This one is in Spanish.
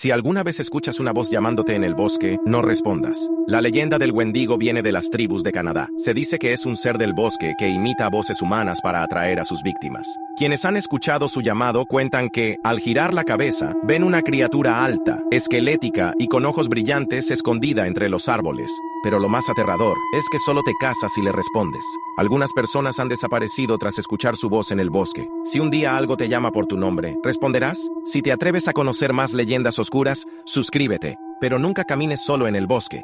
Si alguna vez escuchas una voz llamándote en el bosque, no respondas. La leyenda del Wendigo viene de las tribus de Canadá. Se dice que es un ser del bosque que imita voces humanas para atraer a sus víctimas. Quienes han escuchado su llamado cuentan que, al girar la cabeza, ven una criatura alta, esquelética y con ojos brillantes escondida entre los árboles. Pero lo más aterrador es que solo te casas si le respondes. Algunas personas han desaparecido tras escuchar su voz en el bosque. Si un día algo te llama por tu nombre, ¿responderás? Si te atreves a conocer más leyendas oscuras, suscríbete, pero nunca camines solo en el bosque.